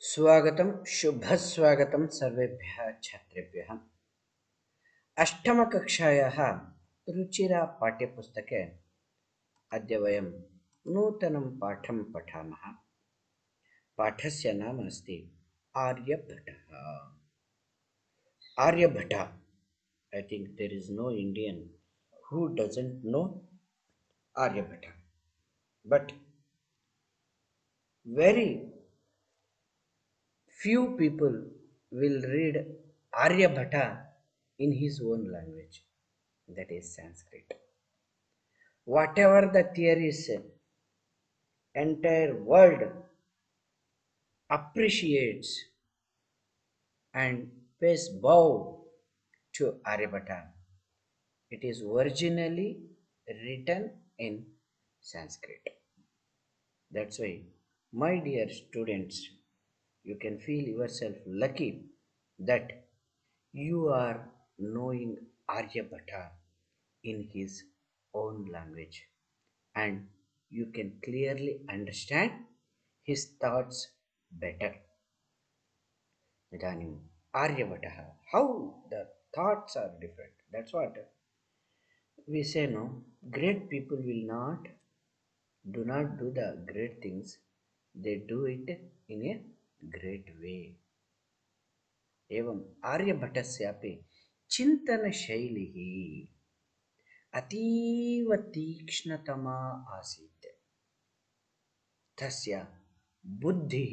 स्वागतं शुभस्वागतं सर्वेभ्यः छात्रेभ्यः। अष्टमकक्षायाः रुचिरा पाठ्यपुस्तके अद्य वयं नूतनं पाठं पठामः। पाठस्य नाम अस्ति आर्यभट्टः। Aryabhata, I think there is no Indian who doesn't know Aryabhatta. But very few people will read Aryabhatta in his own language, that is Sanskrit. Whatever the theories, entire world appreciates and pays bow to Aryabhatta. It is originally written in Sanskrit. That's why, my dear students, you can feel yourself lucky that you are knowing Aryabhatta in his own language and you can clearly understand his thoughts better. Idanim Aryabhataha, how the thoughts are different. That's what we say, no? Great people will not do not do the great things, they do it in a great way. एवम् आर्यभटस्यापि चिन्तनशैलिः अतीव तीक्ष्णतमा आसीत्। तस्य बुद्धिः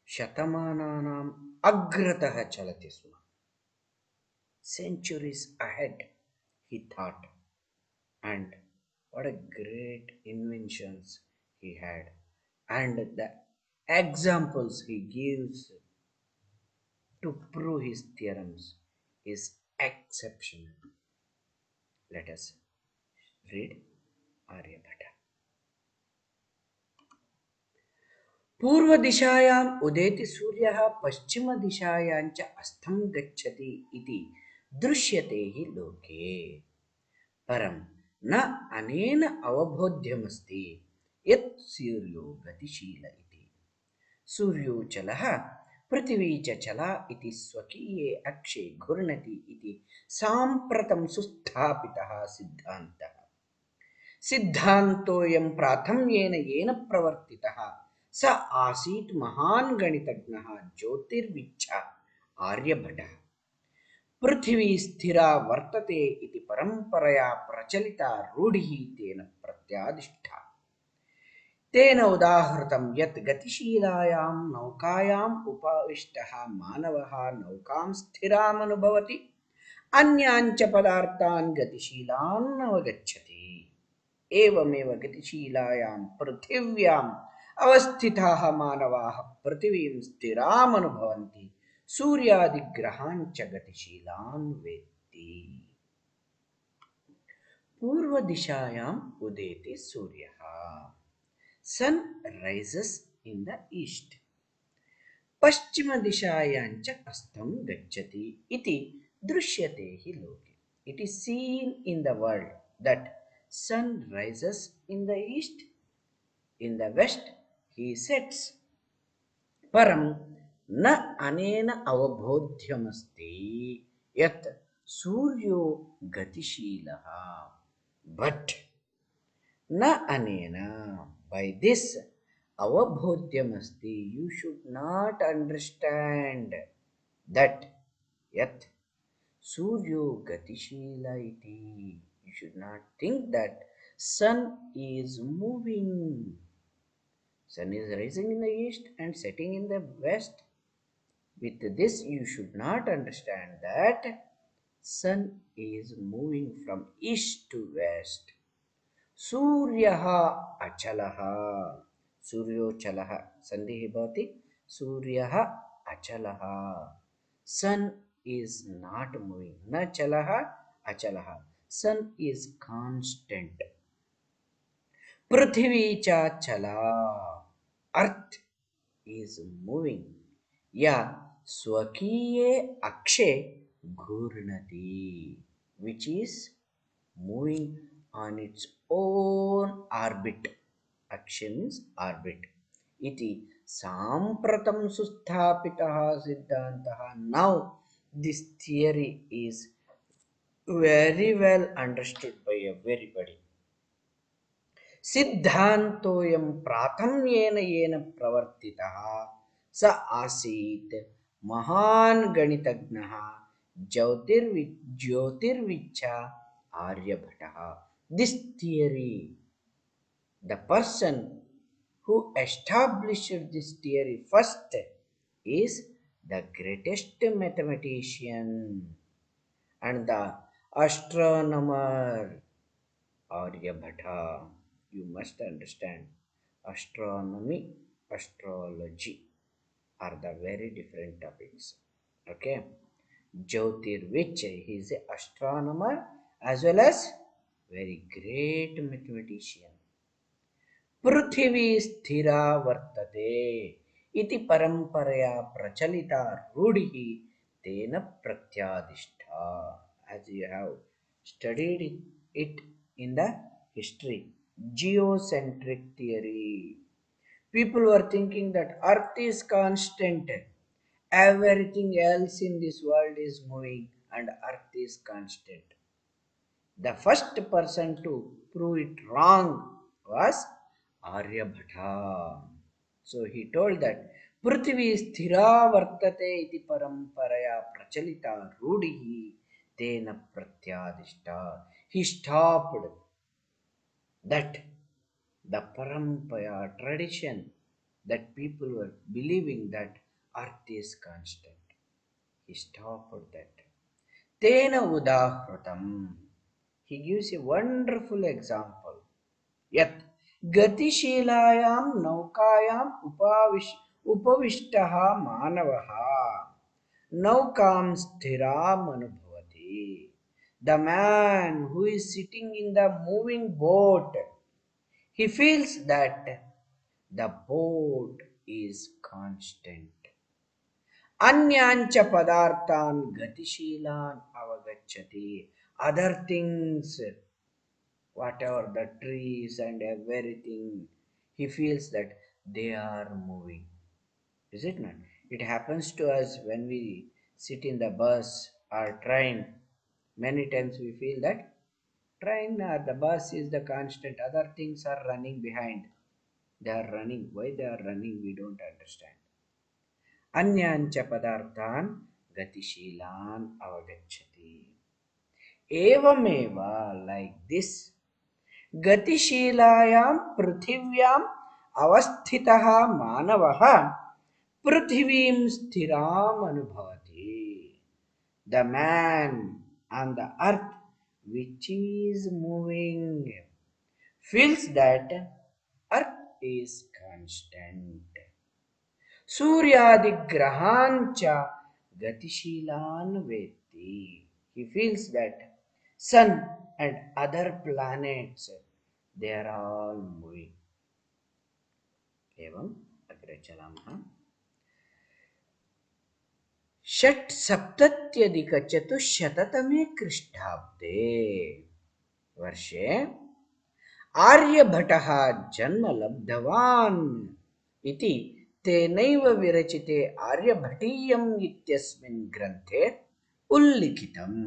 शतमानानाम् अग्रतः चलति स्म. Centuries ahead he thought, and what a great inventions he had, and the examples he gives to prove his theorems is exceptional. Let us read Aryabhatta. पूर्वदिशायाम् उदेति सूर्यः पश्चिमदिशायाञ्च अस्तं गच्छति इति दृश्यते हि लोके, परं न अनेन अवबोध्यमस्ति यत् सूर्यो गतिशील इति। सूर्योचलः पृथिवी च चला इति स्वकीये अक्षे घूर्णति इति साम्प्रतं सुस्थापितः सिद्धान्तः। सिद्धान्तोऽयं प्राथम्येन येन प्रवर्तितः स आसीत् महान् गणितज्ञः ज्योतिर्विच्छा आर्यभटः। पृथिवी स्थिरा वर्तते इति परम्परया प्रचलिता रूढिः तेन प्रत्यादिष्टा। तेन उदाहृतं यत् गतिशीलायां नौकायाम् उपविष्टः मानवः नौकां स्थिरामनुभवति, अन्याञ्च पदार्थान् गतिशीलान् अवगच्छति। एवमेव गतिशीलायां पृथिव्याम् अवस्थिताः मानवाः पृथिवीं स्थिरामनुभवन्ति, सूर्यादिग्रहाञ्च गतिशीलान् वेत्ति। पूर्वदिशायाम् उदेति सूर्यः. Sun rises in the east. पश्चिमदिशायाञ्च अस्तं गच्छति इति दृश्यते हि लोके. It is seen in the world that sun rises in the east, in the west he sets. परं न अनेन अवबोध्यमस्ति यत् सूर्यो गतिशीलः. But न अनेन, by this avabodhyamasti, you should not understand that yat suryo gatishila iti. You should not think that sun is moving. Sun is rising in the east and setting in the west. With this you should not understand that sun is moving from east to west. सूर्यः अचलः, सूर्योचलः सन्धिः भवति, सूर्यः अचलः. Sun is not moving, न चलः अचलः, sun is constant. पृथिवी च चला, earth is moving, या स्वकीये अक्षे घूर्णति, which is moving on its own orbit. Aksha means orbit. इति साम्प्रतं सुस्थापितः सिद्धान्तः. Now this theory is very well understood by everybody. सिद्धान्तोऽयं प्राथम्येन येन प्रवर्तितः स आसीत् महान् गणितज्ञः ज्योतिर्विच्छ आर्यभटः. This theory, the person who established this theory first is the greatest mathematician and the astronomer Aryabhata. You must understand, astronomy, astrology are the very different topics. Okay. Jyotirvich, he is an astronomer as well as very great mathematician. पृथिवी स्थिरा वर्तते इति परंपरया प्रचलिता रूढ़िः तेन प्रत्यादिष्टा. As you have studied it in the history, geocentric theory. People were thinking that Earth is constant, everything else in this world is moving, and Earth is constant. The first person to prove it wrong was Aryabhata. So he told that Prithvi sthira vartate iti paramparaya prachalita rudihi tena pratyadishta. He stopped that the parampaya tradition that people were believing that earth is constant. He stopped that. Tena udahratam. He gives a wonderful example. Yat गतिशीलायां नौकायाम् उपविष्टः मानवः नौकां स्थिराम् अनुभवति. The man who is sitting in the moving boat, he feels that the boat is constant. अन्यांच पदार्थान् गतिशीलान् अवगच्छति. Other things, whatever the trees and everything, he feels that they are moving. Is it not? It happens to us when we sit in the bus or train. Many times we feel that train or the bus is the constant, other things are running behind. They are running. Why they are running, we don't understand. अन्यांच पदार्थान् गतिशीलान् अवगच्छति. एवमेव, like this, गतिशीलायां पृथिव्याम् अवस्थितः मानवः पृथिवीं स्थिराम् अनुभवति. The man on the earth which is moving feels that earth is constant. Suryadiggrahan cha gatishilan vetti. He feels that sun and other planets, they are all moving. एवं अग्रे चलामः. षट्सप्तत्यधिकचतुश्शततमे ख्रीष्टाब्दे वर्षे आर्यभटः जन्म लब्धवान् इति तेनैव विरचिते आर्यभटीयम् इत्यस्मिन् ग्रन्थे उल्लिखितम्.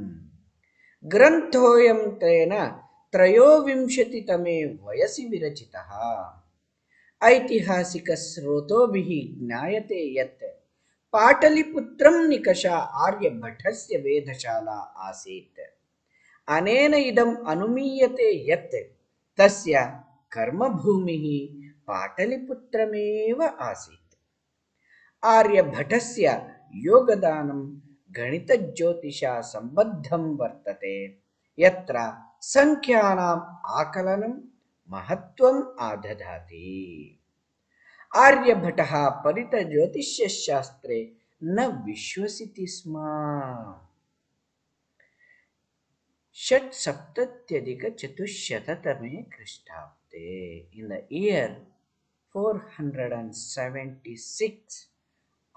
ग्रन्थोऽयं तेन त्रयोविंशतितमे वयसि विरचितः. ऐतिहासिकस्रोतोभिः ज्ञायते यत् पाटलिपुत्रं निकषा आर्यभटस्य वेधशाला आसीत्. अनेन इदम् अनुमीयते यत् तस्य कर्मभूमिः पाटलिपुत्रमेव आसीत्. आर्यभटस्य योगदानं गणितज्योतिषा सम्बद्धं वर्तते, यत्र संख्यानाम् आकलनं महत्त्वम् आदधाति. आर्यभटः परितज्योतिष्यशास्त्रे न विश्वसिति स्म. षट्सप्तत्यधिकचतुश्शततमे ख्रीष्टाब्दे, in the year 476,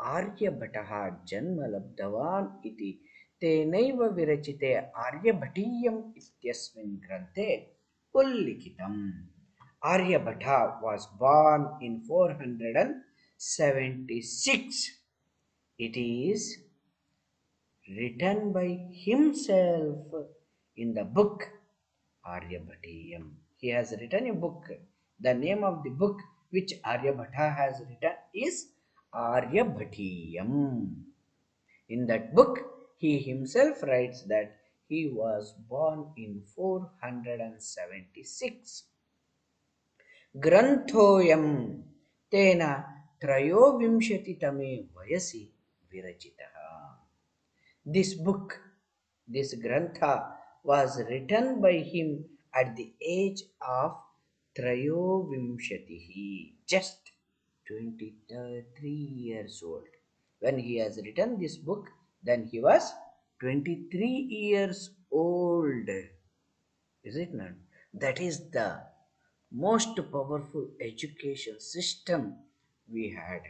आर्यभटः जन्म लब्धवान् इति तेनैव विरचिते आर्यभटीयम् इत्यस्मिन् ग्रन्थे उल्लिखितम्. Aryabhatta was born in 476. It is written by himself in the book Aryabhatiyam. He has written a book. The name of the book which Aryabhatta has written is Aryabhatiyam. In that book, he himself writes that he was born in 476. ग्रन्थोऽयं तेन त्रयोविंशतितमे वयसि विरचितः. This book, this Grantha, was written by him at the age of Trayovimshatihi, just 23 years old. When he has written this book, then he was 23 years old. Is it not? That is the most powerful education system we had.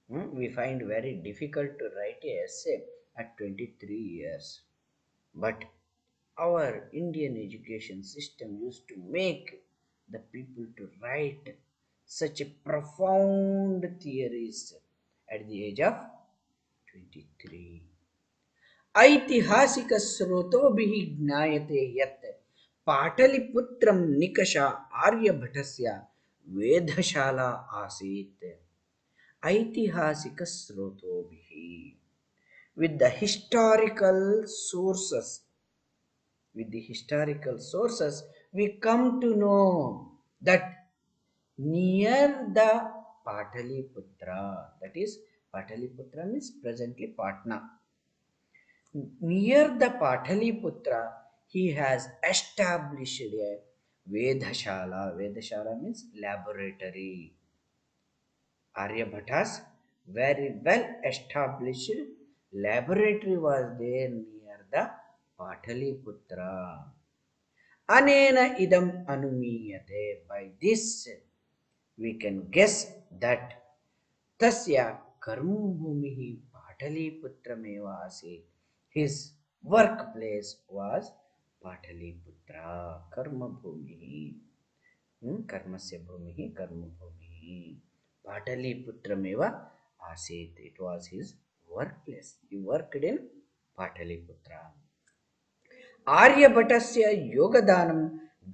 We find very difficult to write a essay at 23 years. But our Indian education system used to make the people to write such a profound theories at the age of 23. ऐतिहासिकस्रोतोभिः ज्ञायते यत् पाटलिपुत्रं निकष आर्यभटस्य वेधशाला आसीत्. ऐतिहासिकस्रोतोभिः, with the historical sources, we come to know that near the Pataliputra, that is, Pataliputra means presently Patna. Near the Pataliputra, he has established a Vedashala. Vedashala means laboratory. Aryabhata's very well established laboratory was there near the Pataliputra. Anena idam anumiyate. By this, we can guess that tasya karmabhumihi Pataliputra asit. His workplace was Pataliputra. Karmabhumihi. कर्मस्य भूमिः कर्मभूमिः. पाटलिपुत्रमेव आसीत्. It was his workplace. He worked in Pataliputra. आर्यभटस्य योगदानं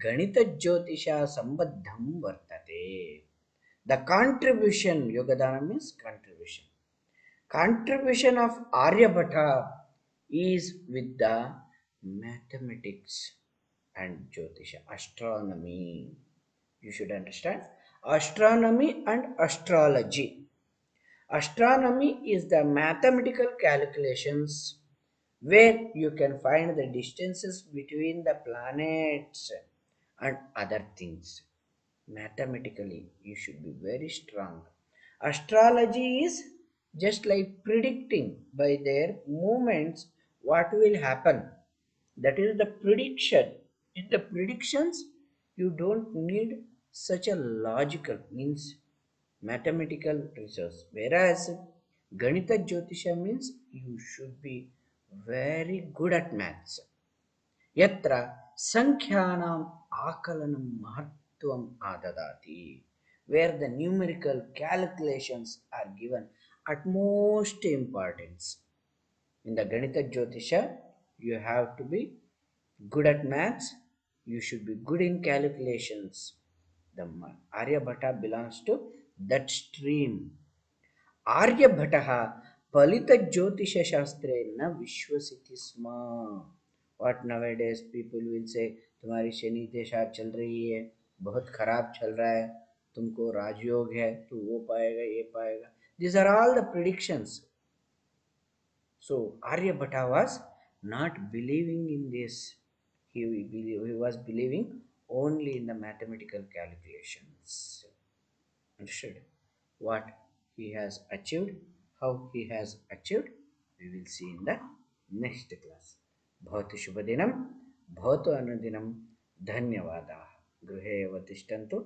गणितज्योतिषा सम्बद्धं वर्तते. The contribution, yogadana means contribution. Contribution of Aryabhata is with the mathematics and Jyotisha, astronomy. You should understand astronomy and astrology. Astronomy is the mathematical calculations where you can find the distances between the planets and other things. Mathematically, you should be very strong. Astrology is just like predicting by their movements what will happen. That is the prediction. In the predictions, you don't need such a logical means mathematical resource. Whereas Ganita Jyotisha means you should be very good at maths. Yatra Sankhyanam Akalanam Mahatvam Adadati, where the numerical calculations are given utmost importance. In the Ganita Jyotisha, you have to be good at maths, you should be good in calculations. The Aryabhata belongs to that stream. आर्यभटः फलितज्योतिषशास्त्रे न विश्वसिति स्म. What nowadays people will say, तुम्हारी शनि दशा चल रही है, बहुत खराब चल रहा है, तुमको राजयोग है, तू वो पाएगा ये पाएगा. These are all the predictions. So Aryabhata was not believing in this. He was believing only in the mathematical calculations. Understood? What he has achieved, how he has achieved, we will see in the next class. भवतु शुभदिनं, भवतु अनुदिनं. धन्यवादाः. गृहे एव तिष्ठन्तु,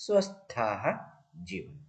स्वस्थाः जीवन्तु.